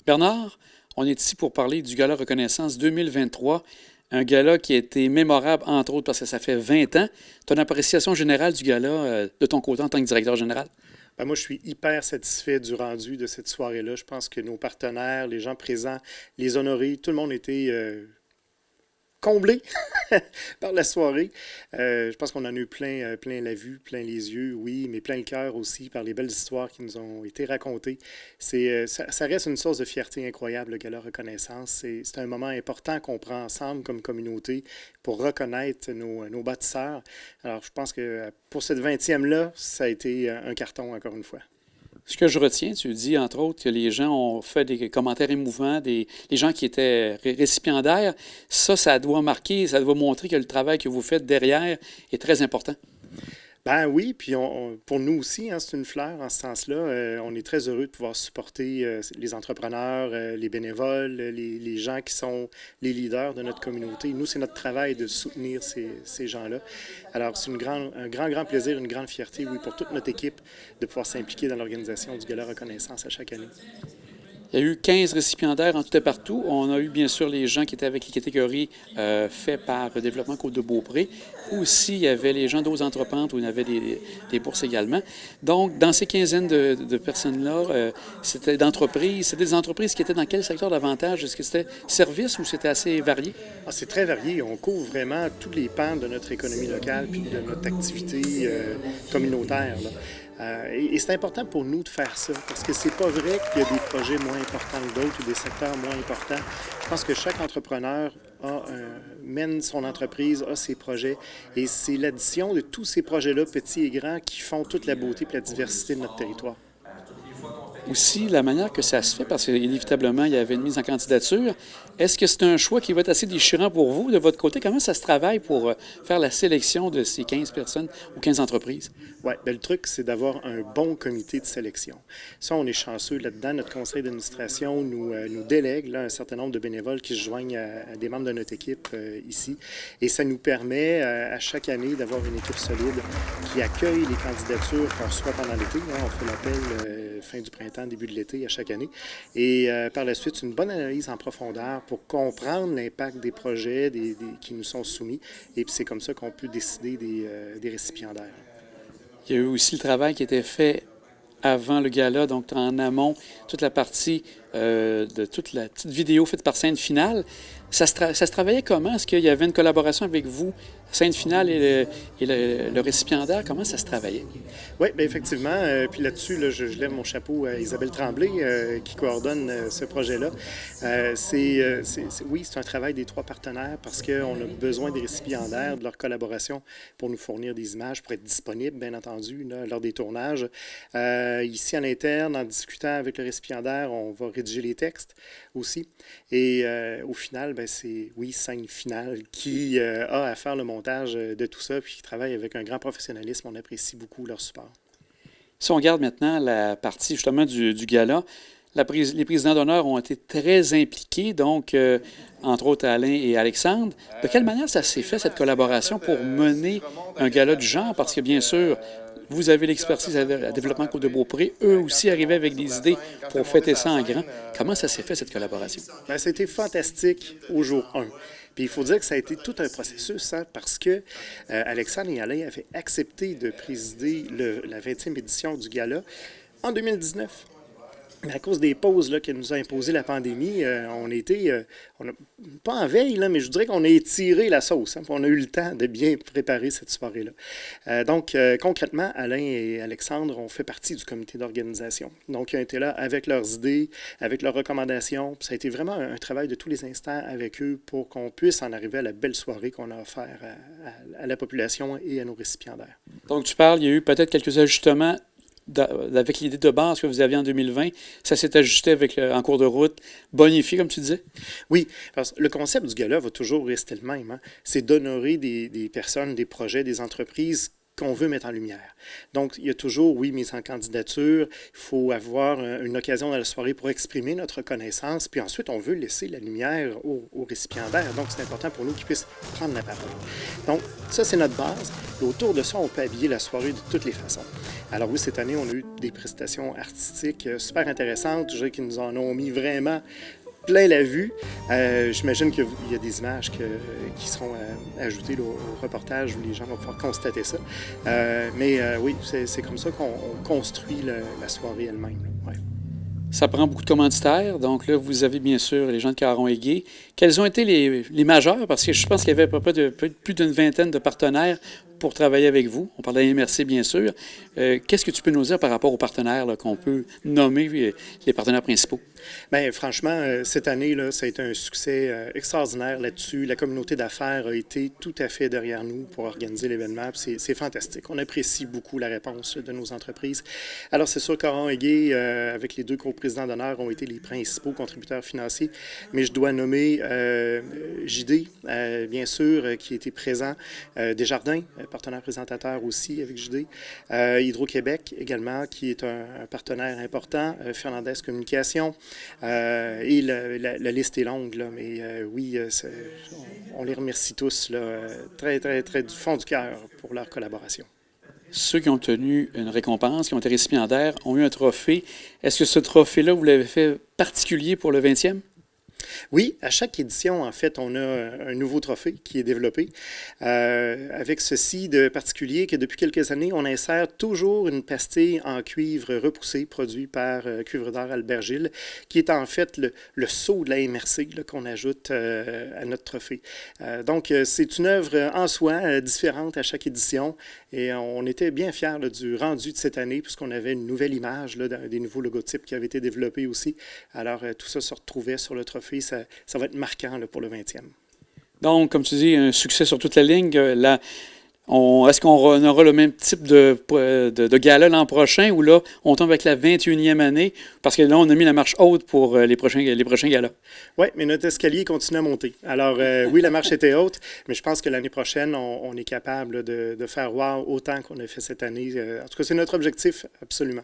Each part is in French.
Bernard, on est ici pour parler du Gala Reconnaissance 2023, un gala qui a été mémorable, entre autres, parce que ça fait 20 ans. Ton appréciation générale du gala, de ton côté en tant que directeur général? Ben, moi, je suis hyper satisfait du rendu de cette soirée-là. Je pense que nos partenaires, les gens présents, les honorés, tout le monde était comblé par la soirée. Je pense qu'on en a eu plein la vue, plein les yeux, oui, mais plein le cœur aussi par les belles histoires qui nous ont été racontées. Ça reste une source de fierté incroyable, le Gala Reconnaissance. C'est un moment important qu'on prend ensemble comme communauté pour reconnaître nos bâtisseurs. Alors, je pense que pour cette 20e-là, ça a été un carton, encore une fois. Ce que je retiens, tu dis, entre autres, que les gens ont fait des commentaires émouvants, les gens qui étaient récipiendaires. Ça doit marquer, ça doit montrer que le travail que vous faites derrière est très important. Ben oui, puis pour nous aussi, hein, c'est une fleur en ce sens-là. On est très heureux de pouvoir supporter les entrepreneurs, les bénévoles, les gens qui sont les leaders de notre communauté. Nous, c'est notre travail de soutenir ces gens-là. Alors, c'est un grand plaisir, une grande fierté, oui, pour toute notre équipe de pouvoir s'impliquer dans l'organisation du Gala Reconnaissance à chaque année. Il y a eu 15 récipiendaires en tout et partout. On a eu bien sûr les gens qui étaient avec les catégories faites par Développement Côte-de-Beaupré. Aussi, il y avait les gens d'Ose Entreprendre où il y avait des bourses également. Donc, dans ces quinzaines de personnes-là, c'était des entreprises qui étaient dans quel secteur davantage? Est-ce que c'était service ou c'était assez varié? Ah, c'est très varié. On couvre vraiment tous les pans de notre économie locale puis de notre activité communautaire, là. Et c'est important pour nous de faire ça, parce que c'est pas vrai qu'il y a des projets moins importants que d'autres ou des secteurs moins importants. Je pense que chaque entrepreneur mène son entreprise, a ses projets, et c'est l'addition de tous ces projets-là, petits et grands, qui font toute la beauté et la diversité de notre territoire. Aussi, la manière que ça se fait, parce qu'inévitablement, il y avait une mise en candidature, est-ce que c'est un choix qui va être assez déchirant pour vous, de votre côté? Comment ça se travaille pour faire la sélection de ces 15 personnes ou 15 entreprises? Oui, bien, le truc, c'est d'avoir un bon comité de sélection. Ça, on est chanceux là-dedans. Notre conseil d'administration nous délègue là, un certain nombre de bénévoles qui se joignent à des membres de notre équipe ici. Et ça nous permet à chaque année d'avoir une équipe solide qui accueille les candidatures qu'on reçoit pendant l'été. Hein, on fait l'appel fin du printemps, début de l'été à chaque année. Et par la suite, une bonne analyse en profondeur pour comprendre l'impact des projets qui nous sont soumis. Et puis c'est comme ça qu'on peut décider des récipiendaires. Il y a eu aussi le travail qui était fait avant le gala, donc en amont, toute la partie de toute la petite vidéo faite par Scène Finale. Ça se travaillait comment? Est-ce qu'il y avait une collaboration avec vous, Scène Finale et le récipiendaire? Comment ça se travaillait? Oui, bien effectivement. Puis là-dessus, là, je lève mon chapeau à Isabelle Tremblay qui coordonne ce projet-là. Oui, c'est un travail des trois partenaires parce qu'on a besoin des récipiendaires, de leur collaboration pour nous fournir des images, pour être disponibles, bien entendu, là, lors des tournages. Ici, en interne, en discutant avec le récipiendaire, on va rédiger les textes aussi. Et au final, ben, c'est, oui, Scène Finale qui a à faire le montage de tout ça, puis qui travaille avec un grand professionnalisme. On apprécie beaucoup leur support. Si on regarde maintenant la partie justement du gala, les présidents d'honneur ont été très impliqués, donc entre autres Alain et Alexandre. De quelle manière ça s'est fait, cette collaboration, pour mener un gala du genre? Parce que bien sûr, vous avez l'expertise à Développement Côte-de-Beaupré. Eux aussi arrivaient avec des idées pour fêter ça en grand. Comment ça s'est fait, cette collaboration? Bien, ça a été fantastique au jour 1. Puis il faut dire que ça a été tout un processus, hein, parce que Alexandre et Alain avaient accepté de présider la 20e édition du gala en 2019. Mais à cause des pauses là, que nous a imposé la pandémie, on a, pas en veille, là, mais je dirais qu'on a étiré la sauce. Hein, on a eu le temps de bien préparer cette soirée-là. Donc, concrètement, Alain et Alexandre ont fait partie du comité d'organisation. Donc, ils ont été là avec leurs idées, avec leurs recommandations. Puis ça a été vraiment un travail de tous les instants avec eux pour qu'on puisse en arriver à la belle soirée qu'on a offert à la population et à nos récipiendaires. Donc, tu parles, il y a eu peut-être quelques ajustements avec l'idée de base que vous aviez en 2020, ça s'est ajusté en cours de route, bonifié, comme tu disais? Oui, parce que le concept du gala va toujours rester le même. Hein? C'est d'honorer des personnes, des projets, des entreprises qu'on veut mettre en lumière. Donc, il y a toujours, oui, mise en candidature. Il faut avoir une occasion dans la soirée pour exprimer notre reconnaissance. Puis ensuite, on veut laisser la lumière aux récipiendaires. Donc, c'est important pour nous qu'ils puissent prendre la parole. Donc, ça, c'est notre base. Et autour de ça, on peut habiller la soirée de toutes les façons. Alors oui, cette année, on a eu des prestations artistiques super intéressantes. Je dirais qu'ils nous en ont mis vraiment plein la vue. J'imagine qu'il y a des images qui seront ajoutées là, au reportage où les gens vont pouvoir constater ça. Oui, c'est comme ça qu'on construit la soirée elle-même. Ouais. Ça prend beaucoup de commanditaires. Donc là, vous avez bien sûr les gens de Caron-Égée. Quels ont été les majeurs? Parce que je pense qu'il y avait à peu près plus d'une vingtaine de partenaires pour travailler avec vous. On parle de la MRC, bien sûr. Qu'est-ce que tu peux nous dire par rapport aux partenaires là, qu'on peut nommer les partenaires principaux? Bien, franchement, cette année, là, ça a été un succès extraordinaire là-dessus. La communauté d'affaires a été tout à fait derrière nous pour organiser l'événement. C'est fantastique. On apprécie beaucoup la réponse de nos entreprises. Alors, c'est sûr, Caron-Égée, avec les deux coprésidents d'honneur, ont été les principaux contributeurs financiers. Mais je dois nommer JD, bien sûr, qui était présent. Desjardins, partenaire présentateur aussi avec JD. Hydro-Québec également, qui est un partenaire important. Fernandez Communication. Et la liste est longue, là, mais oui, on les remercie tous là, très, très, très du fond du cœur pour leur collaboration. Ceux qui ont obtenu une récompense, qui ont été récipiendaires, ont eu un trophée. Est-ce que ce trophée-là, vous l'avez fait particulier pour le 20e? Oui, à chaque édition, en fait, on a un nouveau trophée qui est développé. Avec ceci de particulier que depuis quelques années, on insère toujours une pastille en cuivre repoussé produit par Cuivre d'Or Albert Gilles, qui est en fait le sceau de la MRC qu'on ajoute à notre trophée. Donc, c'est une œuvre en soi différente à chaque édition et on était bien fiers là, du rendu de cette année puisqu'on avait une nouvelle image, là, des nouveaux logotypes qui avaient été développés aussi. Alors, tout ça se retrouvait sur le trophée. Ça va être marquant là, pour le 20e. Donc, comme tu dis, un succès sur toute la ligne. Est-ce qu'on aura le même type de gala l'an prochain ou là, on tombe avec la 21e année? Parce que là, on a mis la marche haute pour les prochains galas. Oui, mais notre escalier continue à monter. Alors, oui, la marche était haute, mais je pense que l'année prochaine, on est capable de faire wow autant qu'on a fait cette année. En tout cas, c'est notre objectif, absolument.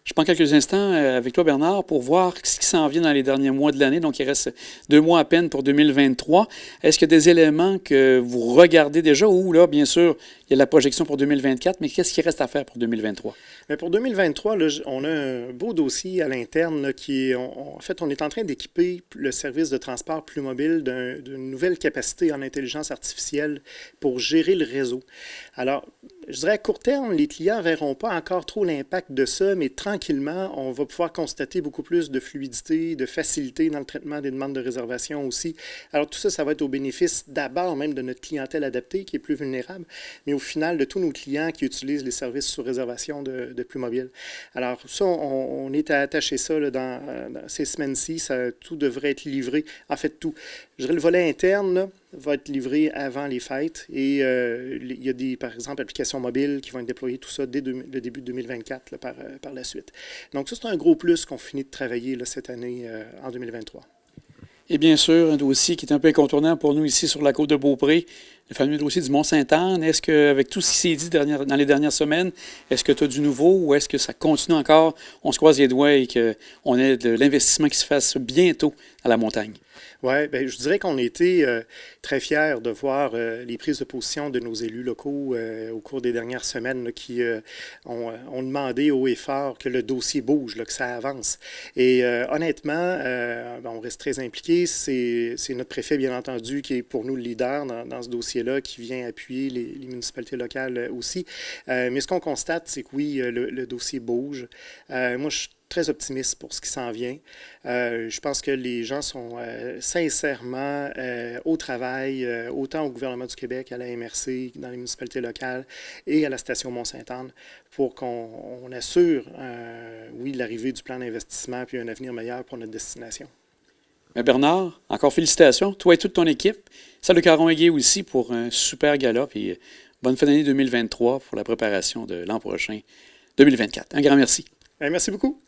Je prends quelques instants avec toi, Bernard, pour voir ce qui s'en vient dans les derniers mois de l'année. Donc, il reste 2 mois à peine pour 2023. Est-ce qu'il y a des éléments que vous regardez déjà ou là, bien sûr, il y a la projection pour 2024, mais qu'est-ce qui reste à faire pour 2023? Mais pour 2023, là, on a un beau dossier à l'interne là, qui est, en fait, on est en train d'équiper le service de transport plus mobile d'une nouvelle capacité en intelligence artificielle pour gérer le réseau. Alors, je dirais à court terme, les clients ne verront pas encore trop l'impact de ça, mais tranquillement, on va pouvoir constater beaucoup plus de fluidité, de facilité dans le traitement des demandes de réservation aussi. Alors tout ça, ça va être au bénéfice d'abord même de notre clientèle adaptée qui est plus vulnérable, mais au final de tous nos clients qui utilisent les services sous réservation de plus mobile. Alors ça, on est à attacher ça là, dans ces semaines-ci. Tout devrait être livré. En fait, tout. Je dirais le volet interne là, va être livré avant les fêtes et il y a par exemple, applications mobiles qui vont être déployées, tout ça, dès le début de 2024 là, par la suite. Donc ça, c'est un gros plus qu'on finit de travailler là, cette année en 2023. Et bien sûr, un dossier qui est un peu incontournable pour nous ici sur la côte de Beaupré, le fameux dossier du Mont-Sainte-Anne. Est-ce qu'avec tout ce qui s'est dit dans les dernières semaines, est-ce que tu as du nouveau ou est-ce que ça continue encore? On se croise les doigts et qu'on ait de l'investissement qui se fasse bientôt à la montagne. Oui, bien, je dirais qu'on a été très fiers de voir les prises de position de nos élus locaux au cours des dernières semaines là, qui ont demandé haut et fort que le dossier bouge, là, que ça avance. Et honnêtement, on reste très impliqués. C'est notre préfet, bien entendu, qui est pour nous le leader dans ce dossier-là, qui vient appuyer les municipalités locales aussi. Mais ce qu'on constate, c'est que oui, le dossier bouge. Moi, je suis très optimiste pour ce qui s'en vient. Je pense que les gens sont sincèrement au travail, autant au gouvernement du Québec, à la MRC, dans les municipalités locales et à la station Mont-Sainte-Anne pour qu'on assure, oui, l'arrivée du plan d'investissement puis un avenir meilleur pour notre destination. Mais Bernard, encore félicitations, toi et toute ton équipe. Salut Caron-Égée aussi pour un super gala. Puis bonne fin d'année 2023 pour la préparation de l'an prochain, 2024. Un grand merci. Merci beaucoup.